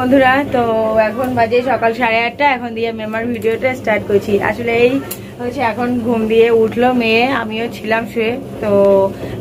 বন্ধুরা, তো এখন বাজে সকাল 8:30। এখন দিয়ে মেমার ভিডিওটা স্টার্ট করছি। আসলে এই হচ্ছে এখন ঘুম দিয়ে উঠলো মেয়ে, আমিও ছিলাম শুয়ে। তো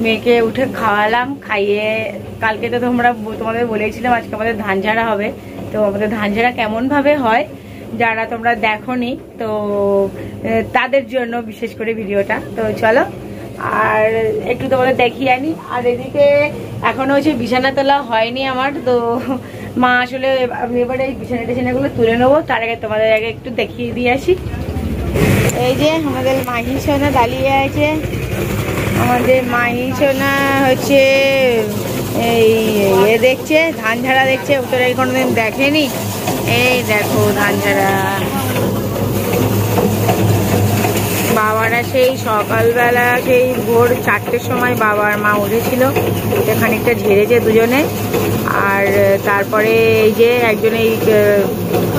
মেয়েকে উঠে খাওয়ালাম, খাইয়ে কালকে তো তোমাদের বলেছিলাম আজকে আমাদের ধান ঝাড়া হবে। তো আমাদের ধান ঝাড়া কেমন ভাবে হয় যারা তোমরা দেখোনি, তো তাদের জন্য বিশেষ করে ভিডিওটা। তো চলো আর একটু তোমাদের দেখিয়ে আনি। আর এদিকে এখনো হচ্ছে বিছানা তোলা হয়নি আমার, তো মা আসলে আমি এবার এই বিছানাগুলো তুলে নেবো, তার আগে তোমাদের আগে একটু দেখিয়ে দিয়ে আসি। এই যে আমাদের মাহি সোনা দাঁড়িয়ে আছে। আমাদের মাহি সোনা হচ্ছে এই দেখছে, ধান ঝাড়া দেখছে, উত্তরে কোনোদিন দেখেনি। এই দেখো ধান ঝাড়া। বাবারা সেই সকালবেলা সেই ভোর 4টের সময় বাবার মা উঠেছিল, খানিকটা ঝেড়েছে দুজনে। আর তারপরে এই যে একজন এই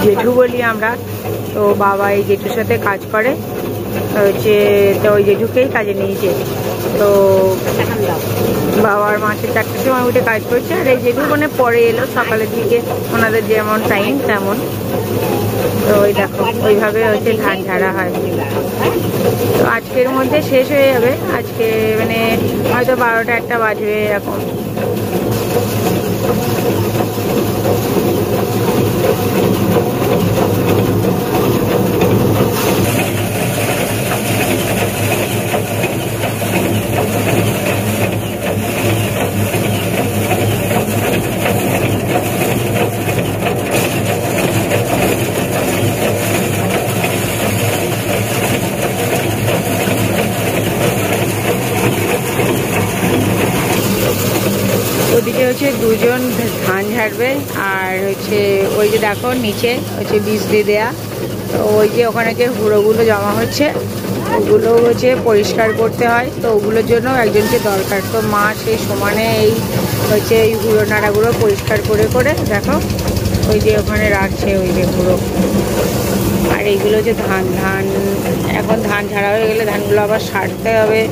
জেঠু বলি আমরা, তো বাবা এই জেঠুর সাথে কাজ করে হচ্ছে, তো ওই জেঠুকেই কাজে নিয়েছে। তো বাবার মা 4টের সময় উঠে কাজ করছে, আর এই জেঠু মানে পরে এলো সকালের দিকে, ওনাদের যেমন টাইম তেমন। তো ওই দেখো ওইভাবে হচ্ছে ধান ঝাড়া হয়। তো আজকের মধ্যে শেষ হয়ে যাবে, আজকে মানে হয়তো 12টা 1টা বাজবে এরকম। ওদিকে হচ্ছে দুজন ধান ঝাড়বে, আর হচ্ছে ওই যে দেখো নিচে হচ্ছে বীজ দিয়ে দেয়া। তো ওই যে ওখানে যে হুড়োগুলো জমা হচ্ছে ওগুলো হচ্ছে পরিষ্কার করতে হয়, তো ওগুলোর জন্য একজনকে দরকার। তো মা সেই সমানে এই হচ্ছে এই হুড়ো নাড়াগুলো পরিষ্কার করে করে দেখো ওই যে ওখানে রাখছে ওই যে হুড়ো। আর এইগুলো হচ্ছে ধান এখন ধান ঝাড়া হয়ে গেলে ধানগুলো আবার সারতে হবে।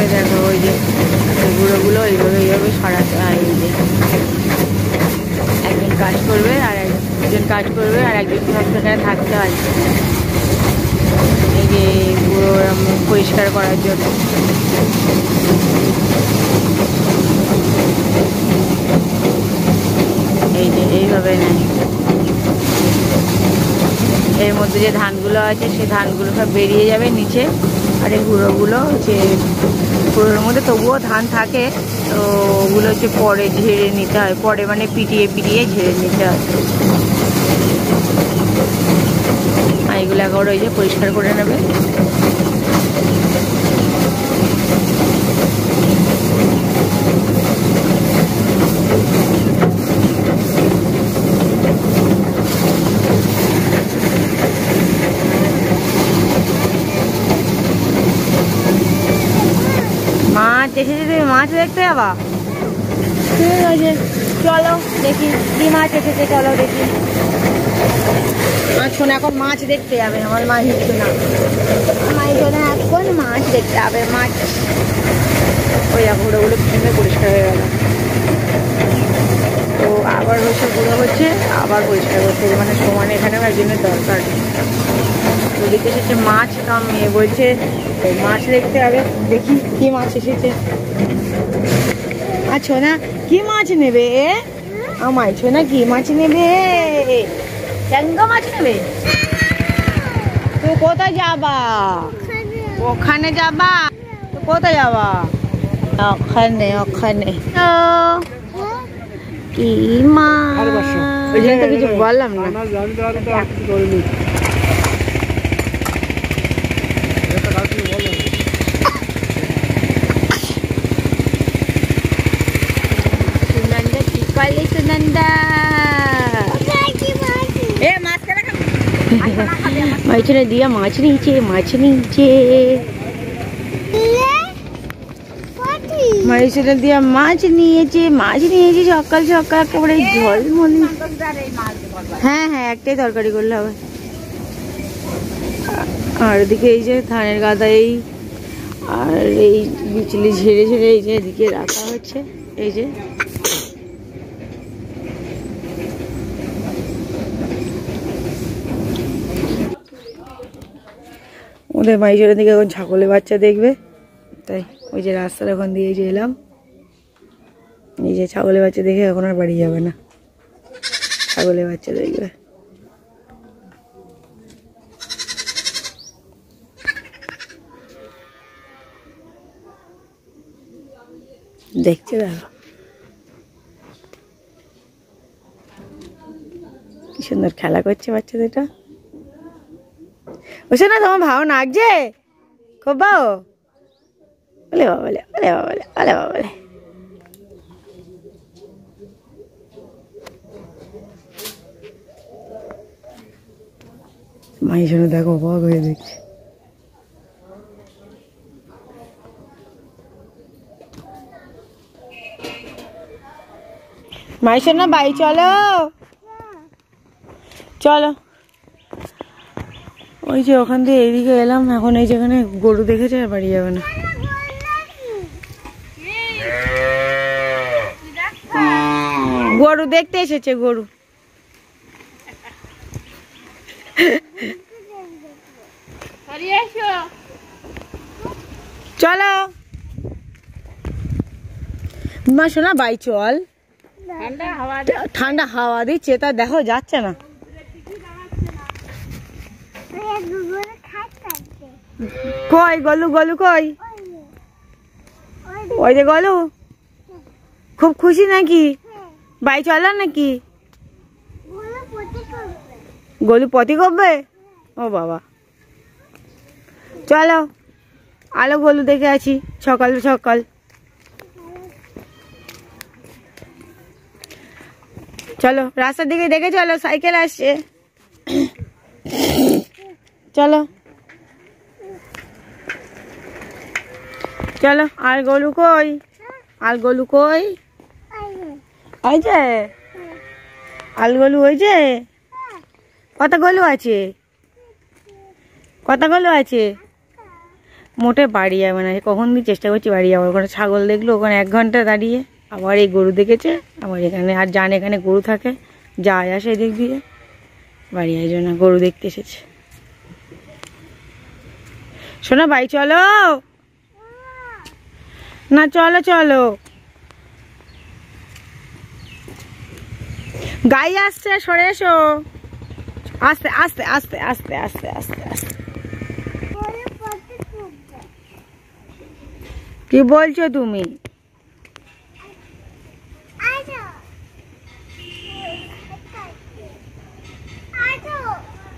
ওই দেখো ওই যে গুঁড়োগুলো এইভাবে সরাতে হয়। এই যে একজন কাজ করবে আর একজন কাজ করবে, আর একজন সব সেখানে থাকতে হয় এই যে গুঁড়ো পরিষ্কার করার জন্য। এই যে এইভাবে নেয়। এর মধ্যে যে ধানগুলো আছে সেই ধানগুলো সব বেরিয়ে যাবে নিচে, আর এই গুঁড়োগুলো হচ্ছে গুঁড়োর মধ্যে তবুও ধান থাকে, তো ওগুলো হচ্ছে পরে ঝেড়ে নিতে হয়, পরে মানে পিটিয়ে ঝেড়ে নিতে হয়। আর এগুলো একবার ওই যে পরিষ্কার করে নেবে। মাছ এসেছে, তুমি মাছ দেখতে যাবা? ঠিক আছে চলো দেখি কি মাছ এসেছে, চলো দেখি। আমার শোনা এখন মাছ দেখতে যাবে, আমার মা হিসছে না, আমার শোনা এখন মাছ দেখতে যাবে। মাছ ওই গুঁড়োগুলো ভেঙে পরিষ্কার হয়ে গেল, তো আবার হচ্ছে গুঁড়ো হচ্ছে, আবার পরিষ্কার করতে হবে, মানে সমানে এখানেও একজনের দরকার। ওদিকে এসেছে মাছ, তো মেয়ে বলছে মাছ দেখতে হবে, দেখি কি মাছ এসেছে। আচ্ছা না কি মাছ নেবে আমার ছোনা, কি মাছ নেবে? ট্যাংরা মাছ নেবে? তো কোথায় যাবা? ওখানে যাবা? তো কোথায় যাবা? ওখানে কি মাছ? ওই জন্য তো কিছু বললাম না। মাইচনে দিয়া মাছ নিয়েছে, মাইচনে দিয়া মাছ নিয়েছে সকাল সকাল একেবারে ঝলমলে। হ্যাঁ একটাই তরকারি করলে হবে। আর ওদিকে এই যে ধানের গাদা, এই আর এই বিচলি ঝেড়ে ঝেড়ে এই যে এদিকে রাখা হচ্ছে। এই যে ওদের মাইজোরের দিকে এখন ছাগলের বাচ্চা দেখবে, তাই ওই যে রাস্তার ওখান দিয়ে যে এলাম। এই যে ছাগলের বাচ্চা দেখে এখন আর বাড়ি যাবে না, ছাগলের বাচ্চা দেখবে। দেখছে দেখো কি সুন্দর খেলা করছে বাচ্চা দুটা। ওসে না তোমার ভাও নাচছে খুব ভাও, বলে বাবলে বলে বাবলে বলে বাবলে। মায়ের জন্য দেখো অবাক হয়ে দেখছে। মাইশোর না বাড়ি চলো চলো। ওই যে ওখান দিয়ে এইদিকে এলাম, এখন এই যেখানে গরু দেখেছে আর বাড়ি যাবে না। গরু দেখতে এসেছে, গরু। চলো মা শোনা বাই চল, ঠান্ডা হাওয়া দিচ্ছে তা দেখো যাচ্ছে না। কই গলু, গলু কই? ওই যে গলু, খুব খুশি নাকি? বাই চলো নাকি? গলু পটি করবে? ও বাবা চলো, আলো গলু দেখে আছি সকাল সকাল। চলো রাস্তার দিকে দেখে চলো, সাইকেল আসছে। চলো চলো। আর গলু কই? আর গলু কই? ওই যে আল গলু, ওই যে কত গলু আছে? কত গলু আছে? মোটে বাড়ি যাবে না, কখন দিয়ে চেষ্টা করছি বাড়ি যাবো। ওখানে ছাগল দেখলো, ওখানে 1 ঘন্টা দাঁড়িয়ে, আবার এই গরু দেখেছে, আবার এখানে আর জান এখানে গরু থাকে, যায় আসে এদিক দিয়ে, বাড়ি আসবে না, গরু দেখতে এসেছে। শোনা বাড়ি চলো না, চলো চলো। গাই আসছে, সরে এসো। আস্তে আস্তে আস্তে আস্তে আস্তে আস্তে আস্তে। কি বলছো তুমি?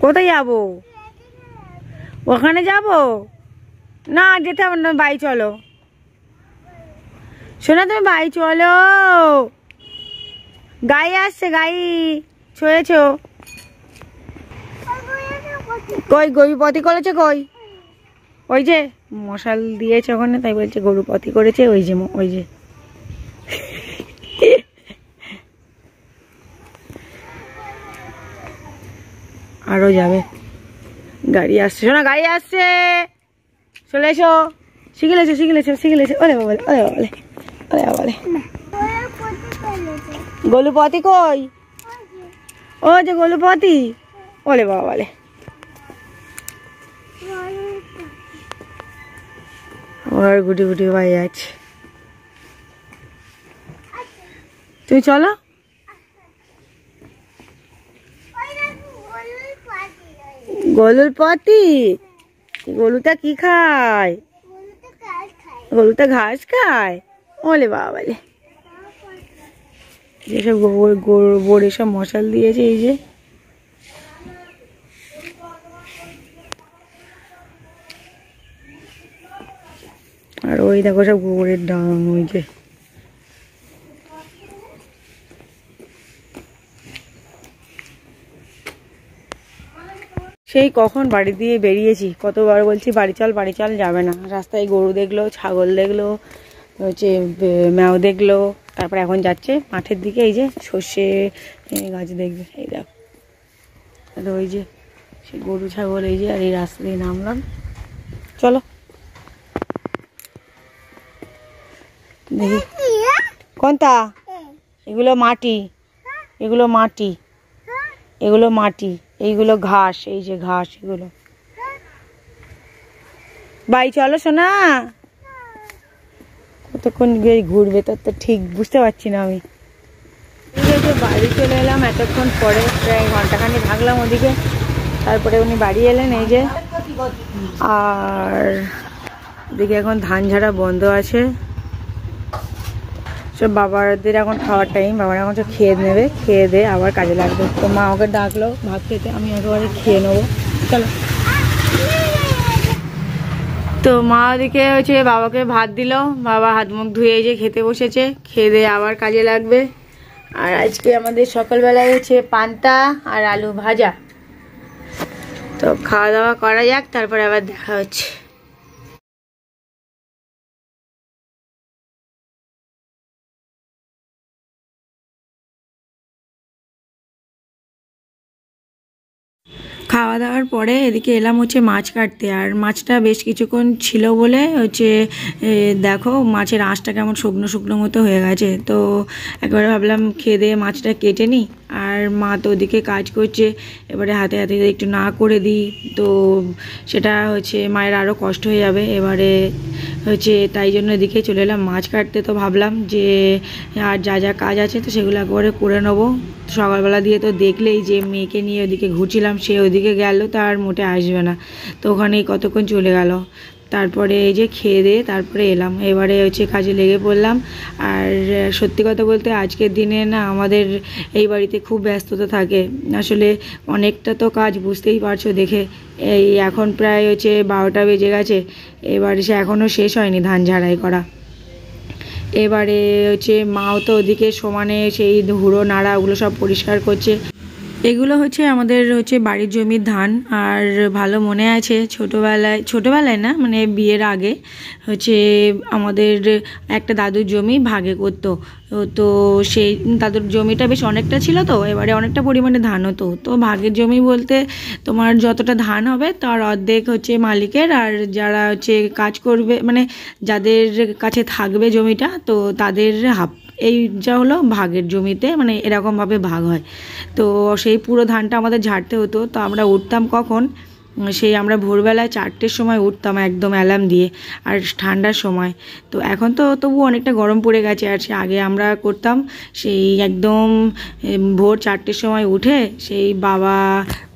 কোথায় যাবো? ওখানে যাবো না, যেতে হবে না, বাড়ি চলো। শোনা তুমি বাড়ি চলো, গাই আসছে, গাই ছড়েছো। কই গরু পতি করেছে? কই? ওই যে মশাল দিয়েছে ওখানে, তাই বলছে গরু পতি করেছে। ওই যে ওই যে আরো যাবে, গাড়ি আসছে। শোনা গাড়ি আসছে, চলে এসো। শিখিলেছো শিখিলেছো শিখিলেছো। ওরে বাবা, ওরে বাবা, ওরে বাবা। গলুপতি কই? ও যে গলুপতি, ওরে বাবা বলে। ওর গুটি গুটি ভাই আছে। তুমি চলো। গলুর পতি, গলুটা কি খায়? গলুটা ঘাস খায়। ওলে বাবা বলে, যেসব গোবর এসব মশাল দিয়েছে। এই যে আর ওই দেখো সব গোবরের ডাং। ওই যে সেই কখন বাড়ি দিয়ে বেরিয়েছি, কতবার বলছি বাড়ি চল বাড়ি চল, যাবে না। রাস্তায় গরু দেখলো, ছাগল দেখলো, হচ্ছে ম্যাও দেখলো, তারপরে এখন যাচ্ছে মাঠের দিকে। এই যে সর্ষে গাছ দেখবে, এই দেখো। ওই যে সে গরু ছাগল, এই যে। আর এই রাস্তা দিয়ে নামলাম, চলো। দেখি কোনটা? এগুলো মাটি, এগুলো মাটি, এগুলো মাটি, এইগুলো ঘাস, এই যে ঘাস এগুলো। বাই চলো শোনা, কতক্ষণ ঘুরবে তোর তো ঠিক বুঝতে পারছি না আমি। বাড়ি চলে এলাম এতক্ষণ পরে, প্রায় ঘন্টাখানি থাকলাম ওদিকে, তারপরে উনি বাড়ি এলেন এই যে। আর এদিকে এখন ধান ঝাড়া বন্ধ আছে, সব বাবাদের এখন খাওয়ার টাইম, বাবার এখন সব খেয়ে নেবে, খেয়ে দিয়ে আবার কাজে লাগবে। তো মা ওকে ডাকলো ভাত খেতে, আমি একেবারে খেয়ে নেবো, চলো। তো মা ওদিকে হচ্ছে বাবাকে ভাত দিল, বাবা হাত মুখ ধুয়ে যে খেতে বসেছে, খেয়ে দিয়ে আবার কাজে লাগবে। আর আজকে আমাদের সকালবেলায় হচ্ছে পান্তা আর আলু ভাজা। তো খাওয়া দাওয়া করা যাক, তারপরে আবার দেখা হচ্ছে। খাওয়া দাওয়ার পরে এদিকে এলাম হচ্ছে মাছ কাটতে। আর মাছটা বেশ কিছুক্ষণ ছিল বলে হচ্ছে দেখো মাছের আঁশটা কেমন শুকনো শুকনো মতো হয়ে গেছে। তো একবারে ভাবলাম খেয়ে দিয়ে মাছটা কেটে নিই। আর মা তো ওদিকে কাজ করছে, এবারে হাতে হাতে একটু না করে দিই তো সেটা হচ্ছে মায়ের আরও কষ্ট হয়ে যাবে। এবারে হচ্ছে তাই জন্য এদিকে চলে এলাম মাছ কাটতে। তো ভাবলাম যে আর যা যা কাজ আছে তো সেগুলো একবারে করে নেবো। সকালবেলা দিয়ে তো দেখলেই যে মেয়েকে নিয়ে ওদিকে ঘুরছিলাম, সে ওদিকে গেল তার মোটে আসবে না, তো ওখানেই কতক্ষণ চলে গেল। তারপরে এই যে খেয়ে দিয়ে তারপরে এলাম, এবারে হচ্ছে কাজে লেগে পড়লাম। আর সত্যি কথা বলতে আজকের দিনে না আমাদের এই বাড়িতে খুব ব্যস্ততা থাকে, আসলে অনেকটা তো কাজ বুঝতেই পারছো দেখে। এই এখন প্রায় হচ্ছে 12টা বেজে গেছে, এবারে সে এখনও শেষ হয়নি ধান ঝাড়াই করা। এবারে হচ্ছে মাও তো ওদিকে সমানে সেই হুড়ো নাড়া ওগুলো সব পরিষ্কার করছে। এগুলো হচ্ছে আমাদের হচ্ছে বাড়ির জমির ধান। আর ভালো মনে আছে ছোটোবেলায় না মানে বিয়ের আগে হচ্ছে আমাদের একটা দাদুর জমি ভাগে করতো। তো সেই দাদুর জমিটা বেশ অনেকটা ছিল, তো এবারে অনেকটা পরিমাণে ধান হতো। তো ভাগের জমি বলতে তোমার যতটা ধান হবে তার অর্ধেক হচ্ছে মালিকের, আর যারা হচ্ছে কাজ করবে মানে যাদের কাছে থাকবে জমিটা তো তাদের হাফ। এই যা হলো ভাগের জমিতে মানে এরকমভাবে ভাগ হয়। তো সেই পুরো ধানটা আমাদের ঝাড়তে হতো। তো আমরা উঠতাম কখন, সেই আমরা ভোরবেলায় 4টের সময় উঠতাম একদম অ্যালার্ম দিয়ে, আর ঠান্ডার সময়। তো এখন তো তবু অনেকটা গরম পড়ে গেছে, আর সে আগে আমরা করতাম সেই একদম ভোর 4টের সময় উঠে সেই বাবা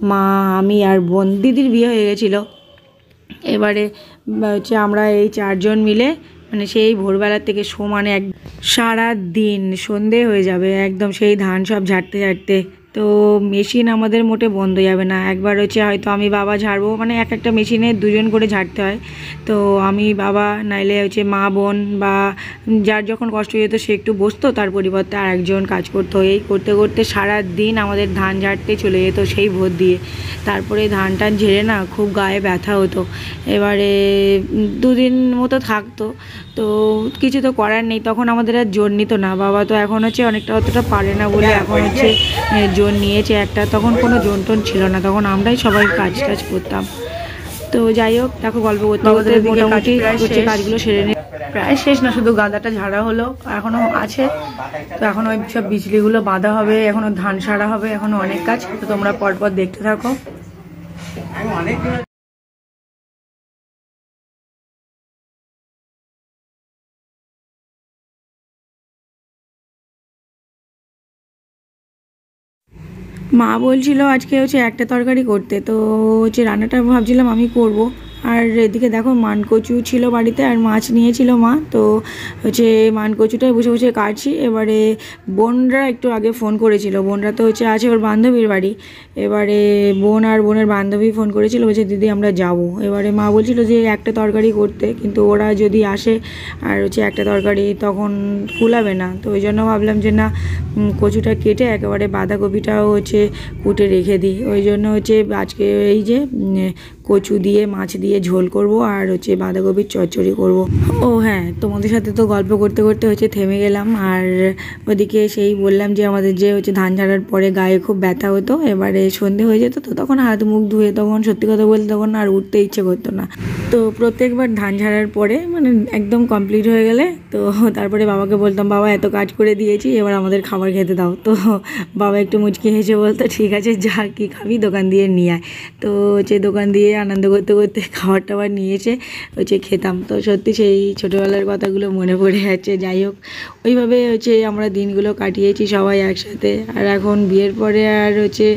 মা আমি আর বোন, দিদির বিয়ে হয়ে গেছিলো, এবারে হচ্ছে আমরা এই 4জন মিলে মানে সেই ভোরবেলার থেকে সমানে এক সারা দিন সন্ধে হয়ে যাবে একদম সেই ধান সব ঝাড়তে ঝাড়তে। তো মেশিন আমাদের মোটে বন্ধ যাবে না, একবার হচ্ছে হয়তো আমি বাবা ঝাড়বো, মানে এক একটা মেশিনে 2জন করে ঝাড়তে হয়। তো আমি বাবা নাইলে হচ্ছে মা বোন বা যার যখন কষ্ট হয়ে যেত সে একটু বসতো, তার পরিবর্তে আর একজন কাজ করতো। এই করতে করতে সারা দিন আমাদের ধান ঝাড়তে চলে যেত সেই ভোর দিয়ে। তারপরে ধান টান ঝেড়ে না খুব গায়ে ব্যথা হতো। এবারে 2 দিন মতো থাকতো, তো কিছু তো করার নেই, তখন আমাদের আর জোর নিত না। বাবা তো এখন হচ্ছে অনেকটা অতটা পারে না বলে এখন হচ্ছে জোর নিয়েছে একটা, তখন কোনো জোন টোন ছিল না, তখন আমরাই সবাই কাজ টাজ করতাম। তো যাই হোক দেখো গল্প করতে করতে মোটামুটি হচ্ছে কাজগুলো সেরে নিয়ে প্রায় শেষ না, শুধু গাঁদাটা ঝাড়া হলো, এখনও আছে। তো এখন ওই সব বিজলিগুলো বাঁধা হবে, এখনও ধান সারা হবে, এখনও অনেক কাজ। তো তোমরা পরপর দেখতে থাকো। মা বলছিল আজকে হচ্ছে একটা তরকারি করতে, তো হচ্ছে রান্নাটা ভাবছিলাম আমি করব। আর এদিকে দেখো মানকচু ছিল বাড়িতে আর মাছ নিয়েছিল মা, তো হচ্ছে মানকচুটাই বসে বসে কাটছি। এবারে বোনরা একটু আগে ফোন করেছিল, বোনরা তো হচ্ছে আছে ওর বান্ধবীর বাড়ি। এবারে বোন আর বোনের বান্ধবী ফোন করেছিল, বলছে দিদি আমরা যাব। এবারে মা বলছিল যে একটা তরকারি করতে, কিন্তু ওরা যদি আসে আর হচ্ছে একটা তরকারি তখন কুলাবে না। তো ওই জন্য ভাবলাম যে না কচুটা কেটে একেবারে বাঁধাকপিটাও হচ্ছে কুটে রেখে দিই। ওই জন্য হচ্ছে আজকে এই যে কচু দিয়ে মাছ দিয়ে ঝোল করব আর হচ্ছে বাঁধাকপির চচ্চড়ি করব। ও হ্যাঁ, তোমাদের সাথে তো গল্প করতে করতে হচ্ছে থেমে গেলাম। আর ওদিকে সেই বললাম যে আমাদের যে হচ্ছে ধান ঝাড়ার পরে গায়ে খুব ব্যথা হতো, এবারে সন্ধে হয়ে যেত তো তখন হাত মুখ ধুয়ে তখন সত্যি কথা বলতে তখন আর উঠতে ইচ্ছে করতো না। তো প্রত্যেকবার ধান ঝাড়ার পরে মানে একদম কমপ্লিট হয়ে গেলে তো তারপরে বাবাকে বলতাম, বাবা এত কাজ করে দিয়েছি, এবার আমাদের খাবার খেতে দাও। তো বাবা একটু মুচকি হেসে বলতো, ঠিক আছে যা কি খাবি দোকান দিয়ে নিয়ে আয়। তো হচ্ছে দোকান দিয়ে আনন্দ করতে করতে খাবার টাবার নিয়ে এসে হচ্ছে খেতাম। তো সত্যি সেই ছোটোবেলার কথাগুলো মনে পড়ে যাচ্ছে। যাই হোক, ওইভাবে হচ্ছে আমরা দিনগুলো কাটিয়েছি সবাই একসাথে। আর এখন বিয়ের পরে আর হচ্ছে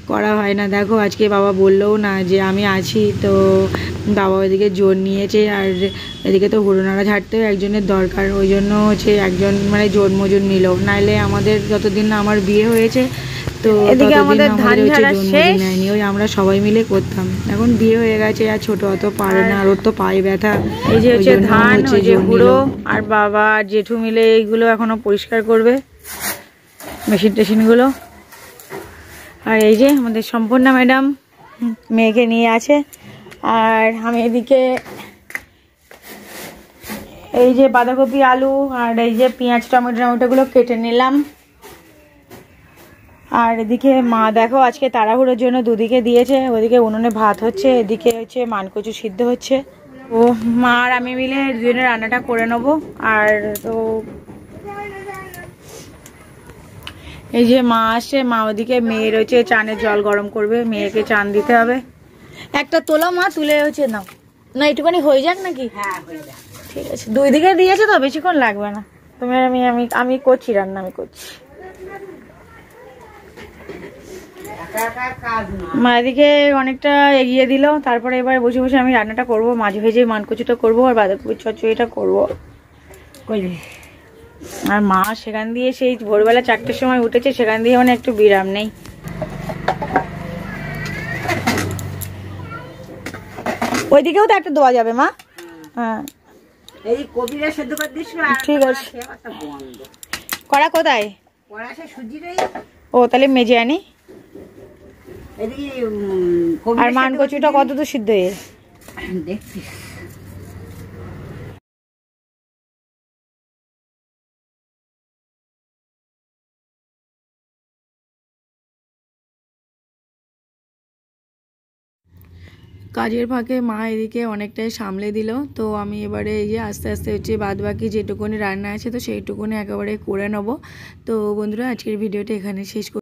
করা হয় না। দেখো আজকে বাবা বললেও না যে আমি আছি, তো বাবা ওইদিকে জোর নিয়েছে। আর এদিকে তো হুড়োনাড়া ঝাড়তেও একজনের দরকার, ওই জন্য হচ্ছে একজন মানে জোর মজুর নিল। নাইলে আমাদের যতদিন না আমার বিয়ে হয়েছে তো এদিকে আমাদের ধান ঝাড়া শেষ নেয়নি, ওই আমরা সবাই মিলে করতাম। এখন বিয়ে হয়ে গেছে আর ছোট অত পারে না, আর ওর তো পায়ে ব্যথা। এই যে হচ্ছে ধান, ওই যে হুড়ো আর বাবা আর জেঠু মিলে এইগুলো এখনো পরিষ্কার করবে মেশিন টেশিনগুলো। আর এই যে আমাদের সম্পূর্ণা ম্যাডাম মেয়েকে নিয়ে আছে। আর আমি এদিকে এই যে বাঁধাকপি আলু আর এই যে পেঁয়াজ টমেটোগুলো কেটে নিলাম। আর এদিকে মা দেখো আজকে তাড়াহুড়োর জন্য দুদিকে দিয়েছে, ওদিকে উনুনে ভাত হচ্ছে, এদিকে হচ্ছে মানকচু সিদ্ধ হচ্ছে। ও মা আর আমি মিলে দুজনে রান্নাটা করে নেবো। আর তো এই যে মা আসে, মা ওদিকে মেয়ের হচ্ছে চানের জল গরম করবে, মেয়েকে চান দিতে হবে। একটা তোলা মা, তুলে হচ্ছে নাও না, একটুখানি হয়ে যাক নাকি? হ্যাঁ হয়ে যাক, ঠিক আছে। দুই দিকে দিয়েছে তো বেশিক্ষণ লাগবে না। তুমি আমি আমি আমি করছি রান্না, আমি করছি। মা এদিকে অনেকটা এগিয়ে দিল, তারপরে এবার বসে বসে আমি রান্নাটা করবো, মাছ ভেজে মানকচুটা করবো আর বাঁধাকপির চচ্চড়িটা করবো। আর মা সেখান দিয়ে সেই ভোরবেলা 4টের সময় উঠেছে, সেখান দিয়ে মানে একটু বিরাম নেই। ওইদিকেও তো একটা দেওয়া যাবে মা। হ্যাঁ এই কবিরা সেদ্ধ করে দিস, ঠিক আছে। কড়া কোথায়? ও তাহলে মেজে আনি। আর মানকচুটা কত দূর সিদ্ধ হয়ে দেখছি। কাজের ফাঁকে মা এদিকে অনেকটাই সামলে দিল। তো আমি এবারে এই যে আস্তে আস্তে হচ্ছে বাদ বাকি যেটুকুনি রান্না আছে তো সেইটুকুনি একেবারে করে নেবো। তো বন্ধুরা আজকের ভিডিওটা এখানে শেষ